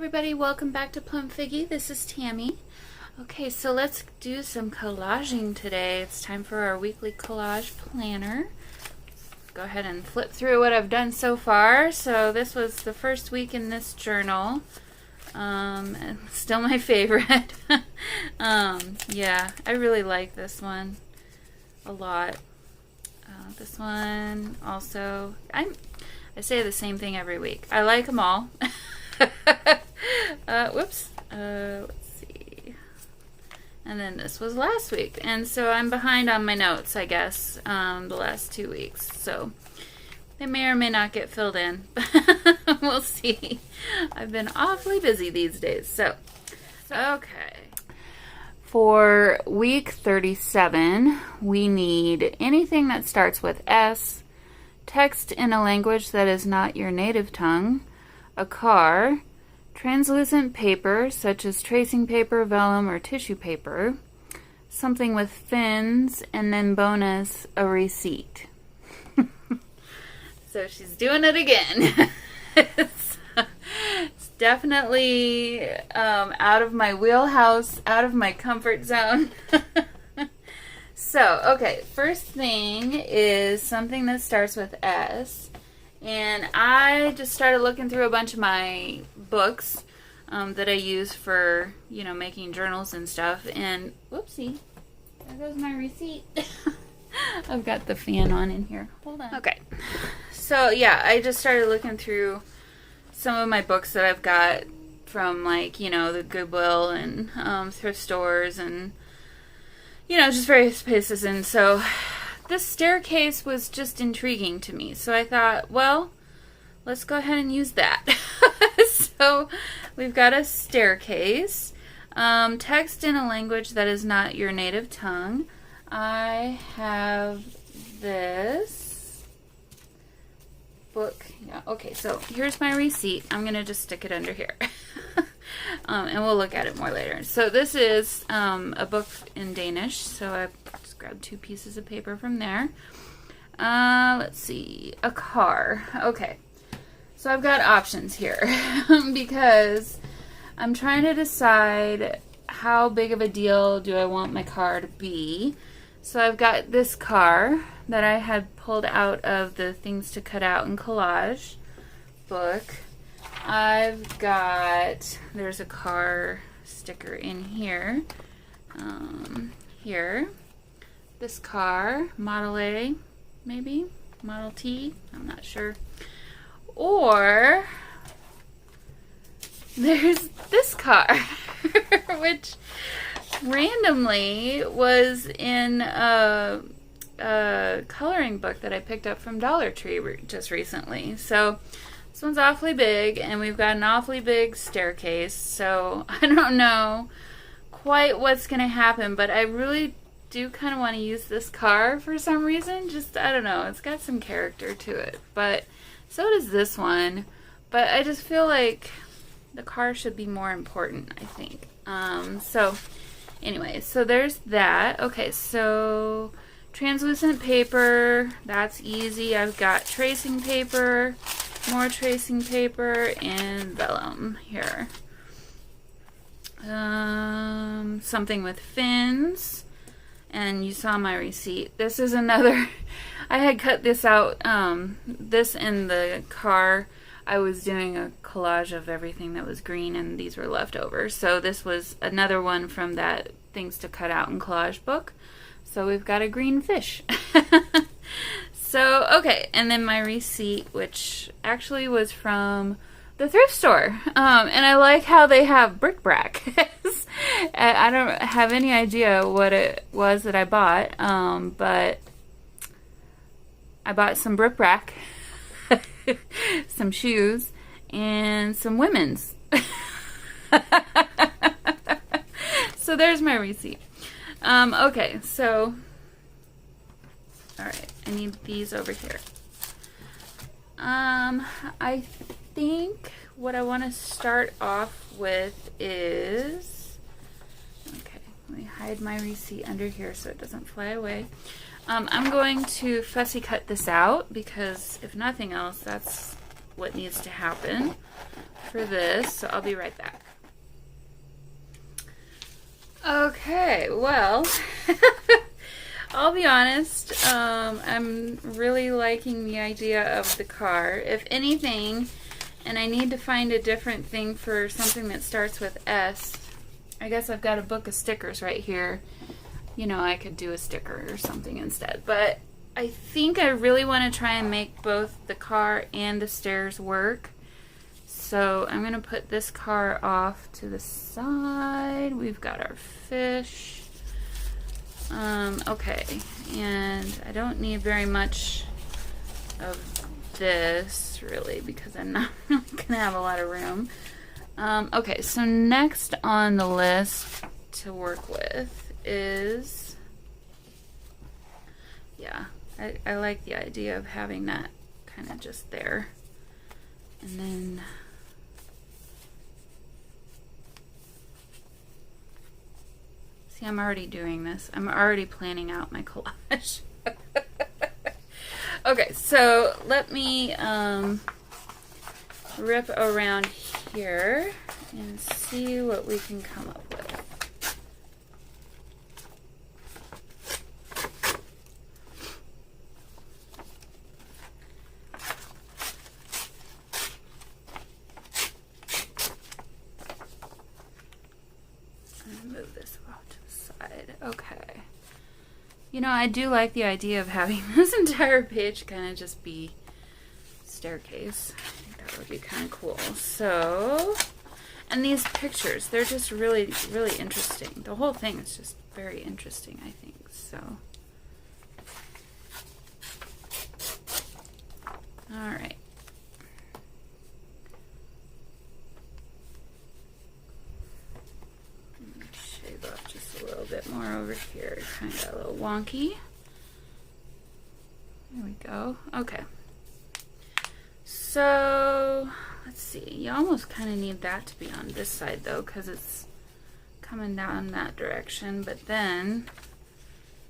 everybody, welcome back to Plum Figgy. This is Tammy. Okay, so let's do some collaging today. It's time for our weekly collage planner. Go ahead and flip through what I've done so far. So this was the first week in this journal. And still my favorite. Yeah, I really like this one a lot. This one also, I say the same thing every week. I like them all. Whoops. Let's see. And then this was last week. And so I'm behind on my notes, I guess, the last 2 weeks. So they may or may not get filled in. We'll see. I've been awfully busy these days. So, okay. For week 37, we need anything that starts with S, text in a language that is not your native tongue, a car, translucent paper such as tracing paper, vellum, or tissue paper, something with fins, and then bonus, a receipt. So she's doing it again. It's definitely out of my wheelhouse, out of my comfort zone. So, okay, first thing is something that starts with S. And I just started looking through a bunch of my books that I use for, making journals and stuff. And, whoopsie, there goes my receipt. I've got the fan on in here. Hold on. Okay. So, yeah, I just started looking through some of my books that I've got from, the Goodwill and thrift stores and, just various places. And so this staircase was just intriguing to me. So I thought, well, let's go ahead and use that. So we've got a staircase. Text in a language that is not your native tongue. I have this book. Yeah, okay, so here's my receipt. I'm going to just stick it under here. And we'll look at it more later. So this is a book in Danish. So I just grabbed 2 pieces of paper from there. Let's see. A car. Okay. So I've got options here because I'm trying to decide how big of a deal do I want my car to be. So I've got this car that I had pulled out of the Things to Cut Out in Collage book. I've got, there's a car sticker in here. Here. This car, Model A, maybe? Model T? I'm not sure. Or there's this car, which randomly was in a coloring book that I picked up from Dollar Tree just recently. So this one's awfully big, and we've got an awfully big staircase, so I don't know quite what's going to happen, but I really do kind of want to use this car for some reason. Just, I don't know, it's got some character to it, but so does this one. But I just feel like the car should be more important, I think. So anyway, so there's that. Okay, so translucent paper, that's easy. I've got tracing paper, more tracing paper, and vellum here. Something with fins, and you saw my receipt. This is another, I had cut this out, this in the car. I was doing a collage of everything that was green, and these were left over. So this was another one from that Things to Cut Out in Collage book. So we've got a green fish. So, okay, and then my receipt, which actually was from the thrift store. And I like how they have bric-a-brac. I don't have any idea what it was that I bought, but I bought some bric-a-brac, some shoes, and some women's. So there's my receipt. Okay, so alright, I need these over here. I think what I want to start off with is, okay, let me hide my receipt under here so it doesn't fly away. I'm going to fussy cut this out because if nothing else, that's what needs to happen for this, so I'll be right back. Okay, well, I'll be honest, I'm really liking the idea of the car. If anything, and I need to find a different thing for something that starts with S, I guess I've got a book of stickers right here. You know, I could do a sticker or something instead. But I think I really want to try and make both the car and the stairs work. So I'm going to put this car off to the side. We've got our fish. Okay, and I don't need very much of this really because I'm not really going to have a lot of room. Okay, so next on the list to work with is, yeah, I like the idea of having that kind of just there. And then see, I'm already doing this. I'm already planning out my collage. Okay, so let me rip around here and see what we can come up with. Move this off to the side. Okay. You know, I do like the idea of having this entire page kind of just be staircase. I think that would be kind of cool. So, and these pictures, they're just really, really interesting. The whole thing is just very interesting, I think. So, all right. Shave off just a little bit more over here. Kind of got a little wonky. There we go. Okay. So, let's see. You almost kind of need that to be on this side though, because it's coming down that direction. But then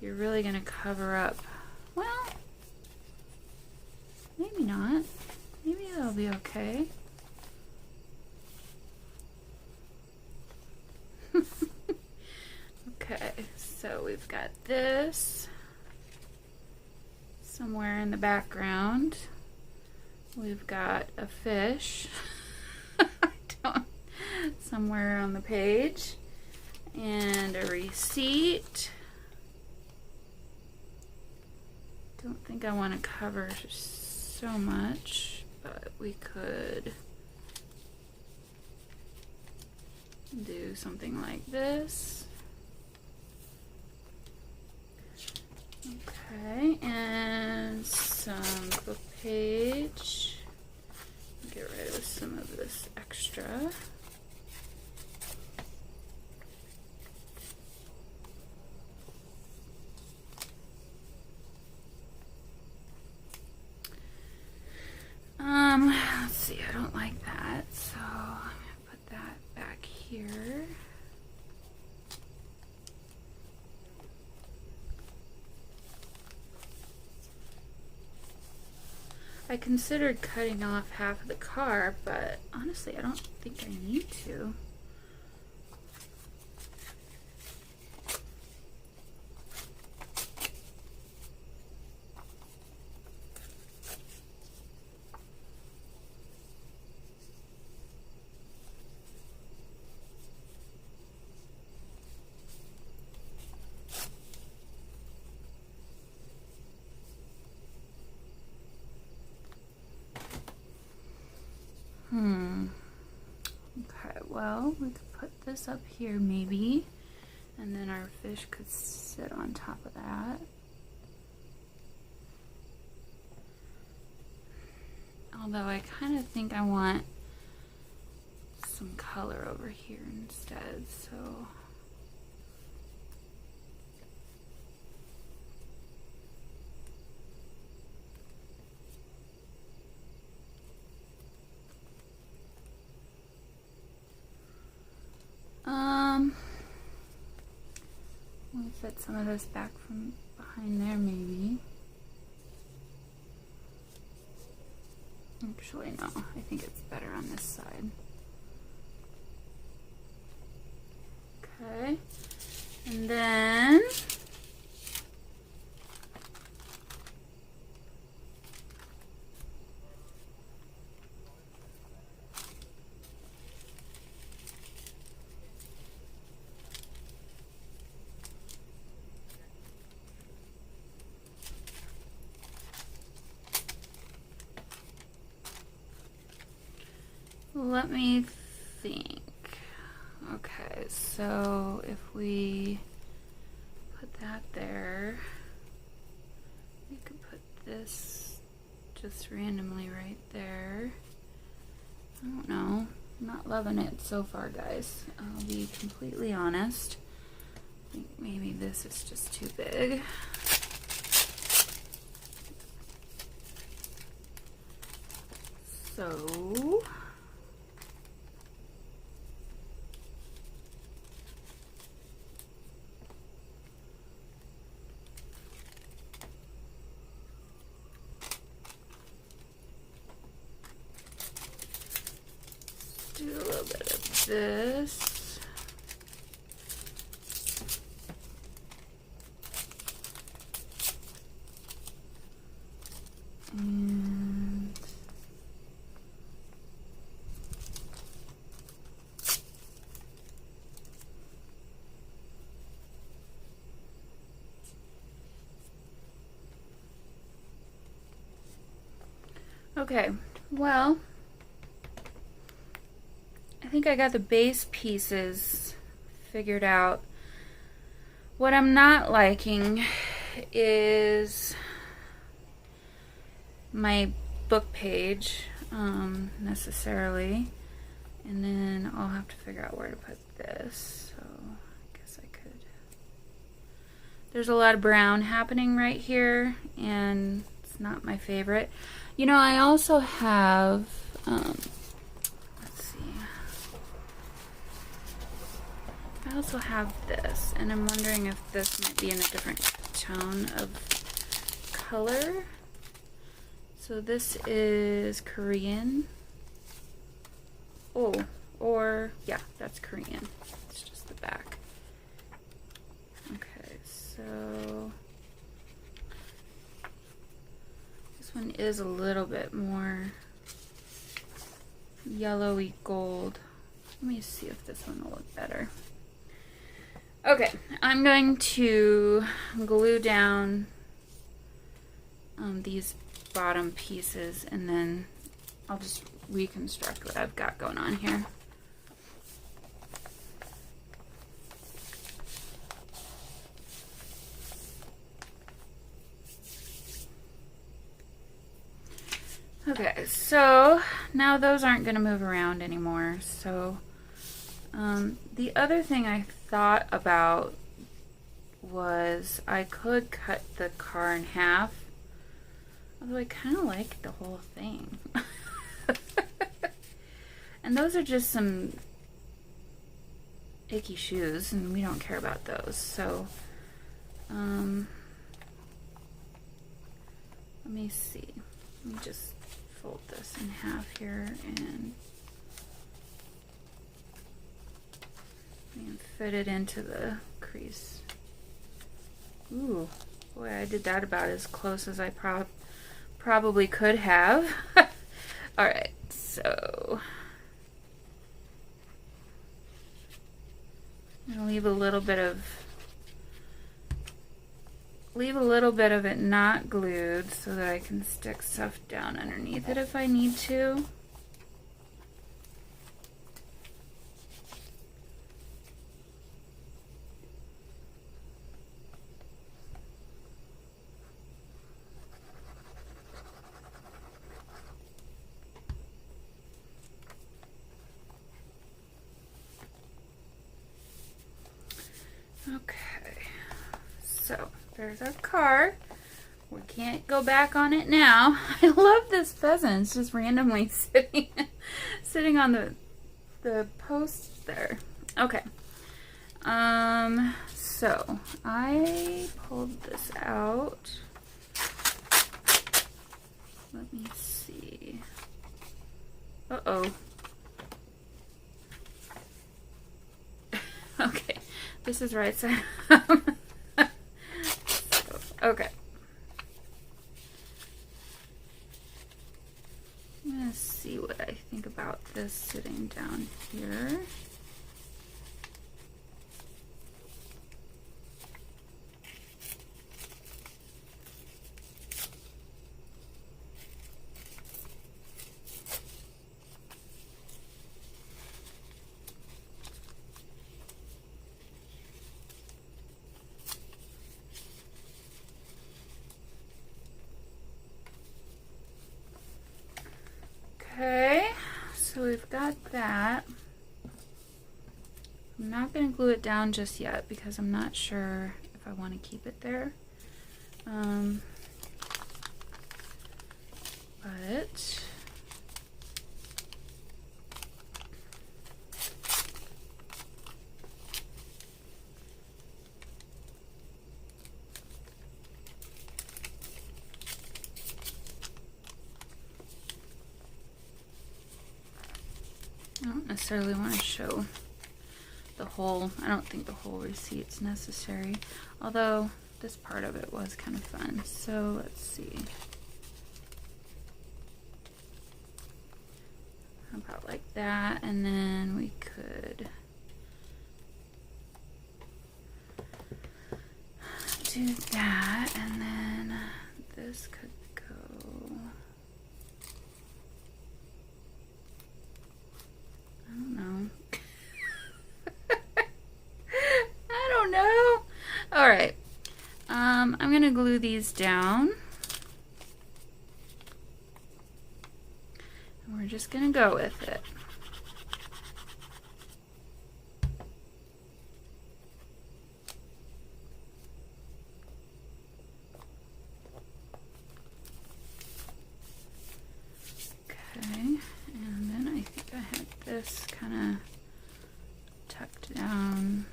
you're really going to cover up. Well, maybe not. Maybe that'll be okay. Okay, so we've got this somewhere in the background. We've got a fish somewhere on the page, and a receipt. Don't think I want to cover so much, but we could do something like this. Okay, and some book page. Get rid of some of this extra. Let's see, I don't like that, so I'm gonna put that back here. I considered cutting off half of the car, but honestly, I don't think I need to. Okay, well, we could put this up here maybe, and then our fish could sit on top of that. Although I kind of think I want some color over here instead, so we'll fit some of this back from behind there maybe. Actually, no, I think it's better on this side. Okay. And then let me think. Okay, so if we put that there, we could put this just randomly right there. I don't know. I'm not loving it so far, guys. I'll be completely honest. I think maybe this is just too big. So do a little bit of this. And okay, well, I think I got the base pieces figured out. What I'm not liking is my book page necessarily, and then I'll have to figure out where to put this. So I guess I could. There's a lot of brown happening right here, and it's not my favorite. You know, I also have let's see, I also have this, and I'm wondering if this might be in a different tone of color. So this is Korean. Oh, or yeah, that's Korean. It's just the back. Okay, so this one is a little bit more yellowy gold. Let me see if this one will look better. Okay, I'm going to glue down these bottom pieces, and then I'll just reconstruct what I've got going on here. Okay, so now those aren't going to move around anymore. So the other thing I thought about was I could cut the car in half. Although I kind of like the whole thing. And those are just some icky shoes, and we don't care about those. So, let me see. Let me just fold this in half here and fit it into the crease. Ooh, boy, I did that about as close as I probably could have. Alright, so I'm gonna leave a little bit of it not glued so that I can stick stuff down underneath it if I need to. Okay, so there's our car. We can't go back on it now. I love this pheasant. It's just randomly sitting on the post there. Okay. So I pulled this out. Let me see. Uh-oh. Okay. This is right side up. Okay. I'm going to see what I think about this sitting down here. Okay, so we've got that. I'm not going to glue it down just yet because I'm not sure if I want to keep it there. But I don't necessarily want to show the whole, I don't think the whole receipt's necessary, although this part of it was kind of fun. So let's see. How about like that, and then we could do that, and then this could go, I don't know. I don't know. All right. I'm gonna glue these down. And we're just gonna go with it. Okay, and then I think I had this kind of tucked down,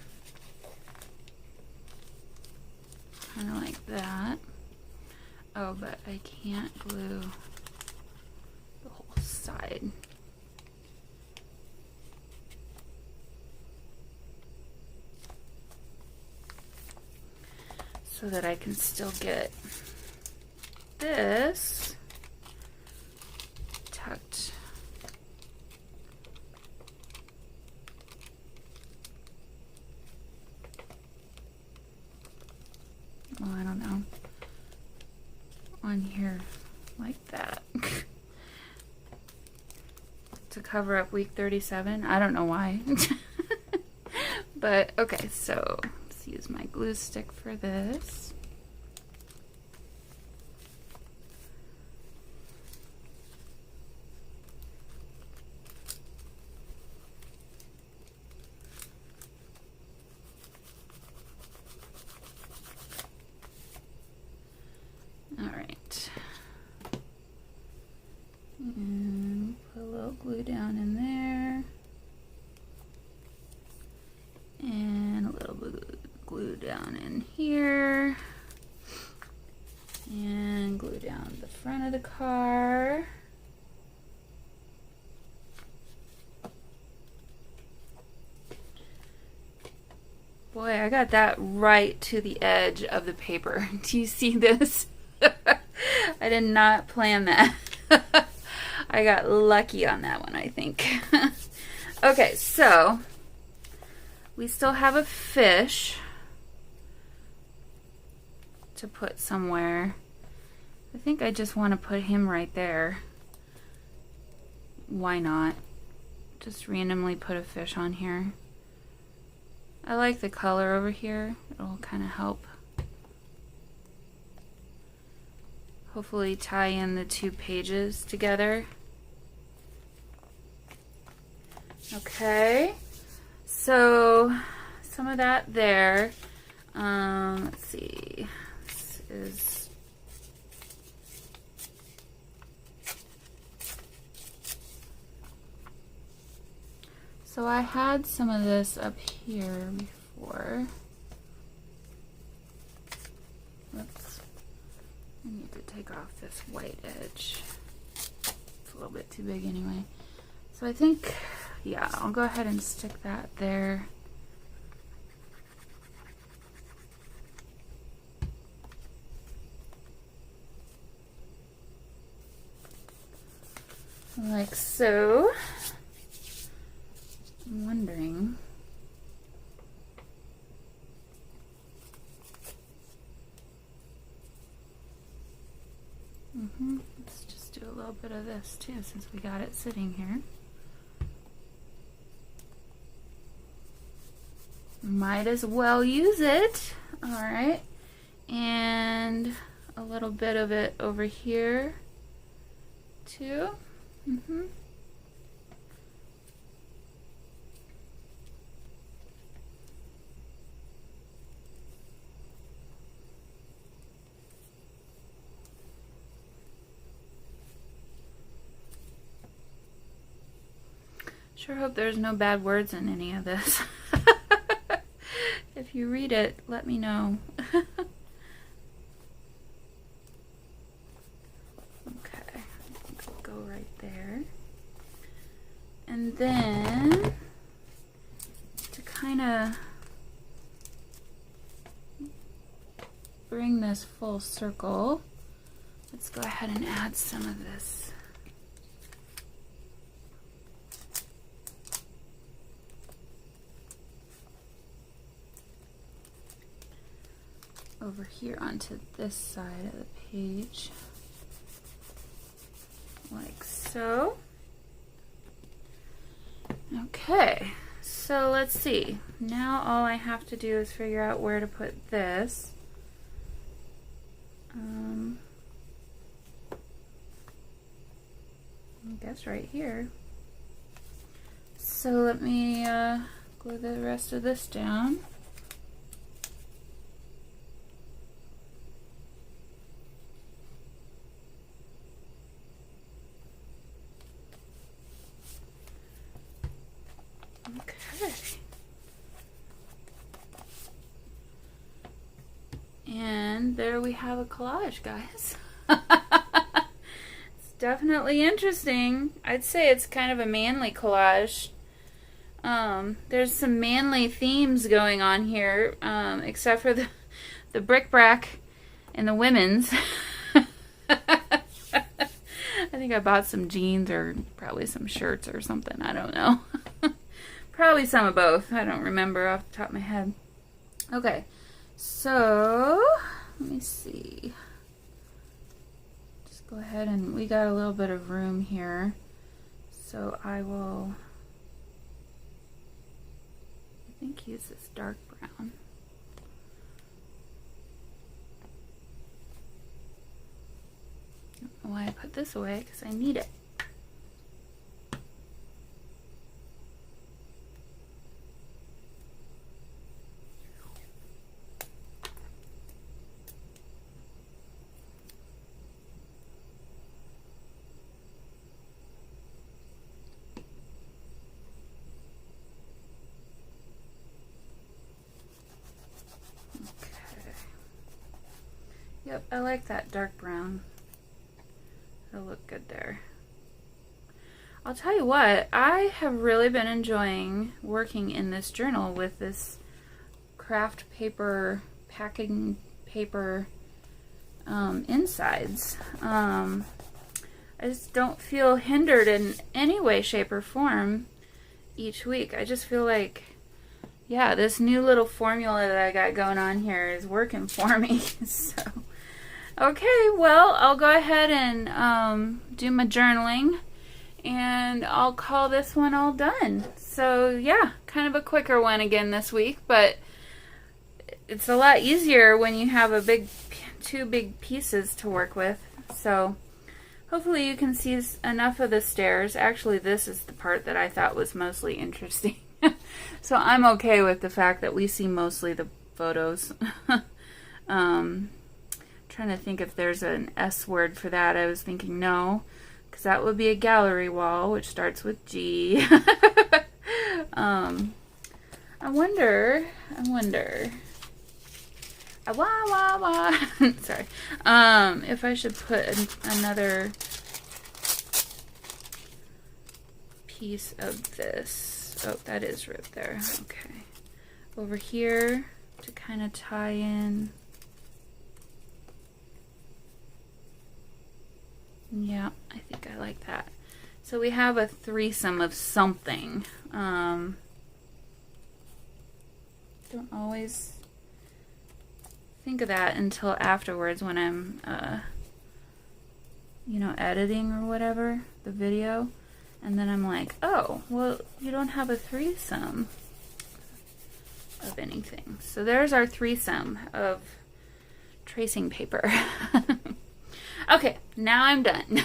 kind of like that. Oh, but I can't glue the whole side. So that I can still get this tucked. Well, I don't know. On here like that. To cover up week 37. I don't know why. But okay, so let's use my glue stick for this. All right. And put a little glue down in there. And a little glue down in here. And glue down the front of the car. Boy, I got that right to the edge of the paper. Do you see this? I did not plan that. I got lucky on that one, I think. Okay, so we still have a fish to put somewhere. I think I just want to put him right there. Why not? Just randomly put a fish on here. I like the color over here. It'll kind of help. Hopefully tie in the two pages together. Okay, so some of that there. Let's see. This is so I had some of this up here before. Let's. I need to take off this white edge. It's a little bit too big anyway. So So I think, yeah, I'll go ahead and stick that there. like so. I'm wondering. Let's just do a little bit of this too, since we got it sitting here. Might as well use it. All right, and a little bit of it over here too. Sure hope there's no bad words in any of this. If you read it, let me know. Okay, I think I'll go right there. And then, to kind of bring this full circle, let's go ahead and add some of this over here onto this side of the page, like so. Okay, so let's see. Now all I have to do is figure out where to put this. I guess right here. So let me glue the rest of this down. Okay. And there we have a collage, guys. It's definitely interesting. I'd say it's kind of a manly collage. There's some manly themes going on here, except for the bric-a-brac and the women's. I think I bought some jeans or probably some shirts or something. I don't know. Probably some of both. I don't remember off the top of my head. Okay, so let me see. Just go ahead, and we got a little bit of room here. So I will, I think, use this dark brown. I don't know why I put this away, because I need it. Yep, I like that dark brown. It'll look good there. I'll tell you what, I have really been enjoying working in this journal with this craft paper, packing paper insides. I just don't feel hindered in any way, shape, or form each week. I just feel like, yeah, this new little formula that I got going on here is working for me. So, okay, well, I'll go ahead and do my journaling, and I'll call this one all done. So, yeah, kind of a quicker one again this week, but it's a lot easier when you have two big pieces to work with. So, hopefully you can see enough of the stairs. Actually, this is the part that I thought was mostly interesting. So I'm okay with the fact that we see mostly the photos. Trying to think if there's an S word for that. I was thinking no, because that would be a gallery wall, which starts with G. I wonder. Sorry. If I should put another piece of this. Oh, that is right there. Okay. Over here to kind of tie in. Yeah, I think I like that. So we have a threesome of something. Don't always think of that until afterwards when I'm, you know, editing or whatever, the video. And then I'm like, oh, well, you don't have a threesome of anything. So there's our threesome of tracing paper. Okay, now I'm done.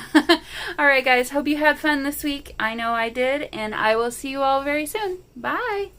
Alright guys, hope you had fun this week. I know I did, and I will see you all very soon. Bye!